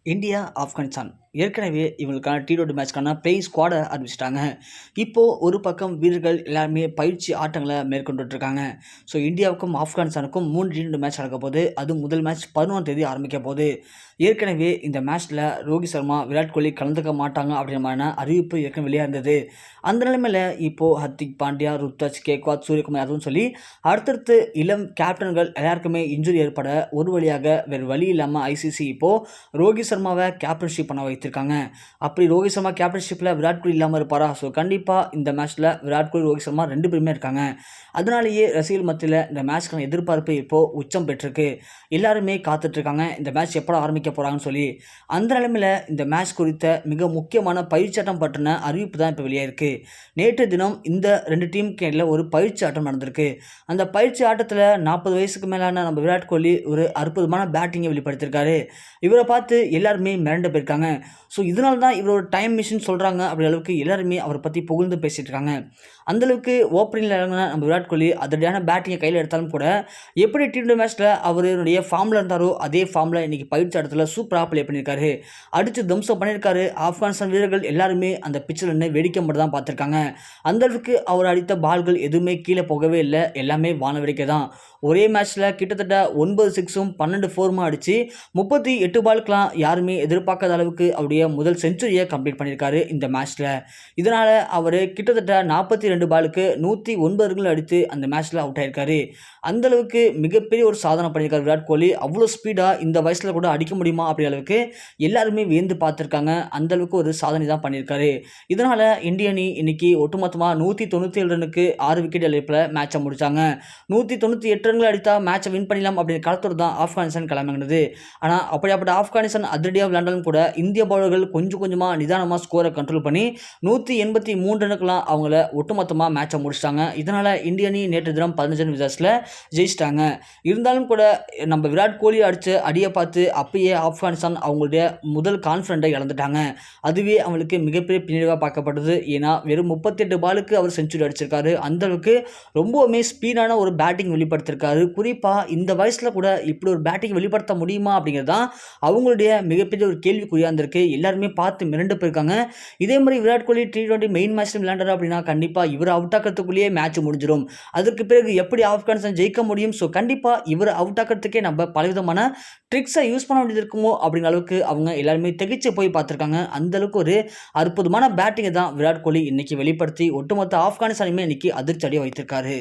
India, Afghanistan ஏற்கனவே இவங்களுக்கான T20 மேட்ச்க்கான playing ஸ்குவாட அறிவிச்சிட்டாங்க. இப்போ ஒரு பக்கம் வீரர்கள் எல்லாருமே பயிற்சி ஆட்டங்களை மேற்கொண்டுட்டு இருக்காங்க. ஸோ இந்தியாவுக்கும் ஆப்கானிஸ்தானுக்கும் 3 T20 மேட்ச் நடக்க போகுது. அதுவும் முதல் மேட்ச் 11ஆம் தேதி ஆரம்பிக்க போகுது. ஏற்கனவே இந்த மேட்ச்ல ரோஹித் சர்மா, விராட் கோலி கலந்துக்க மாட்டாங்க அப்படின்ற மாதிரியான அறிவிப்பு ஏற்கனவே வெளியாக இருந்தது. அந்த நிலைமையில இப்போ ஹர்திக் பாண்டியா, ருத்ராஜ் கேக்வாத், சூரியகுமார் யாதவ்னு சொல்லி அடுத்தடுத்து இளம் கேப்டன்கள் எல்லாருக்குமே இன்ஜுரி ஏற்பட ஒரு வழியாக வேறு வழி இல்லாமல் ஐசிசி இப்போ ரோஹித் சர்மாவை கேப்டன்ஷிப் பண்ண வைத்திருக்காங்க. அப்படி ரோஹித் சர்மா கேப்டன்ஷிப்பில் விராட் கோலி இல்லாமல் இருப்பாரா? ஸோ கண்டிப்பாக இந்த மேட்ச்சில் விராட் கோலி, ரோஹித் சர்மா 2 பேருமே இருக்காங்க. அதனாலேயே ரசிகர்கள் மத்தியில் இந்த மேட்ச்க்கான எதிர்பார்ப்பு இப்போது உச்சம் பெற்றிருக்கு. எல்லாருமே காத்துட்ருக்காங்க இந்த மேட்ச் எப்போ ஆரம்பிக்க போகிறாங்கன்னு சொல்லி. அந்த நிலைமையில் இந்த மேட்ச் குறித்த மிக முக்கியமான பயிற்சி ஆட்டம் பற்றின அறிவிப்பு தான் இப்போ வெளியாயிருக்கு. நேற்று தினம் இந்த 2 டீமுக்கு இடையில் ஒரு பயிற்சி ஆட்டம் நடந்திருக்கு. அந்த பயிற்சி ஆட்டத்தில் 40 வயசுக்கு மேலான நம்ம விராட் கோலி ஒரு அற்புதமான பேட்டிங்கை வெளிப்படுத்தியிருக்காரு. இவரை பார்த்து எல்லாருமே மிரண்டு போயிருக்காங்க. ஸோ இதனால தான் இவரோட டைம் மிஷின் சொல்கிறாங்க அப்படின்ற அளவுக்கு எல்லாருமே அவரை பற்றி புகழ்ந்து பேசிகிட்டு இருக்காங்க. அந்தளவுக்கு ஓப்பனிங்கில் இறங்கின நம்ம விராட் கோலி அதிரடியான பேட்டிங்கை கையில் எடுத்தாலும் கூட எப்படி T20 மேட்ச்சில் அவருடைய ஃபார்மில் இருந்தாரோ அதே ஃபார்மில் இன்றைக்கி பயிற்சி ஆட்டத்தில் சூப்பராக ப்ளே பண்ணியிருக்காரு. அடித்து தம்சம் பண்ணியிருக்காரு. ஆப்கானிஸ்தான் வீரர்கள் எல்லாருமே அந்த பிச்சில் நின்று வேடிக்கை மட்டும் தான் பார்த்துருக்காங்க. அந்தளவுக்கு அவர் அடித்த பால்கள் எதுவுமே கீழே போகவே இல்லை. எல்லாமே வான வேடிக்கை தான். ஒரே மேட்ச்சில் கிட்டத்தட்ட 9 6ம் 12 4ம் அடித்து 38 பாலுக்கெலாம் யாருமே எதிர்பார்க்காத அளவுக்கு அவருடைய முதல் செஞ்சுரியை கம்ப்ளீட் பண்ணியிருக்காரு இந்த மேட்ச்சில். இதனால் அவர் கிட்டத்தட்ட 42 பாலுக்கு 109 ரன்கள் அடித்து அந்த மேட்ச்சில் அவுட் ஆயிருக்காரு. அந்தளவுக்கு மிகப்பெரிய ஒரு சாதனை பண்ணியிருக்காரு விராட் கோலி. அவ்வளோ ஸ்பீடாக இந்த வயசில் கூட அடிக்க முடியுமா அப்படிங்கிற அளவுக்கு எல்லாருமே வியந்து பார்த்துருக்காங்க. அந்தளவுக்கு ஒரு சாதனை தான் பண்ணியிருக்காரு. இதனால் இந்திய அணி இன்னைக்கு ஒட்டுமொத்தமாக 197 ரன்னுக்கு 6 விக்கெட் இழப்பில் மேட்சை முடித்தாங்க. 198 ரன்கள் அடித்தா மேட்சை வின் பண்ணிடலாம் அப்படிங்கிற களத்தோடு தான் ஆப்கானிஸ்தான் கிளம்பினது. ஆனால் அப்படியாப்பட்ட ஆப்கானிஸ்தான் அதிரடியாக விளையாண்டாலும் கூட இந்திய பவுலர்கள் கொஞ்சம் கொஞ்சமாக நிதானமாக ஸ்கோரை கண்ட்ரோல் பண்ணி 183 ரன்னுக்கெல்லாம் அவங்கள ஒட்டுமொத்தமாக மேட்சை முடிச்சிட்டாங்க. இதனால் இந்திய அணி நேற்று தினம் 15 ரன் வித்தியாசத்தில் ஜெயிச்சிட்டாங்க. இருந்தாலும் கூட நம்ம விராட் கோலி அடித்த அடியை பார்த்து அப்பயே ஆப்கானிஸ்தான் அவங்களுடைய முதல் கான்ஃபிடென்ட்டை இழந்துட்டாங்க. அதுவே அவங்களுக்கு மிகப்பெரிய பின்னடைவாக பார்க்கப்பட்டது. ஏன்னா வெறும் 38 பாலுக்கு அவர் செஞ்சுரி அடிச்சிருக்காரு. அந்தளவுக்கு ரொம்பவுமே ஸ்பீடான ஒரு பேட்டிங் வெளிப்படுத்திருக்காரு. குறிப்பாக இந்த வயசில் கூட இப்படி ஒரு பேட்டிங் வெளிப்படுத்த முடியுமா அப்படிங்கிறது தான் அவங்களுடைய மிகப்பெரிய ஒரு கேள்விக்குறியாக இருந்திருக்கு. எல்லாருமே பார்த்து மிரண்டு போயிருக்காங்க. இதே மாதிரி விராட் கோலி T20 மெயின் மேட்ச்சில் விளையாண்டார் அப்படின்னா கண்டிப்பாக இவர் அவுட் ஆக்கிறதுக்குள்ளேயே மேட்ச் முடிஞ்சிடும். அதுக்கு பிறகு எப்படி ஆப்கானிஸ்தான் ஜெயிக்க முடியும்? ஸோ கண்டிப்பாக இவர் அவுட் ஆக்கிறதுக்கே நம்ம பலவிதமான ட்ரிக்ஸை யூஸ் பண்ண வேண்டியது இருக்குமோ அப்படிங்கிற அளவுக்கு அவங்க எல்லாருமே திகைச்சு போய் பார்த்துருக்காங்க. அந்தளவுக்கு ஒரு அற்புதமான பேட்டிங்கை தான் விராட் கோலி இன்னைக்கு வெளிப்படுத்தி ஒட்டுமொத்த ஆப்கானிஸ்தானுமே இன்னைக்கு அதிர்ச்சி அடைய வைத்திருக்காரு.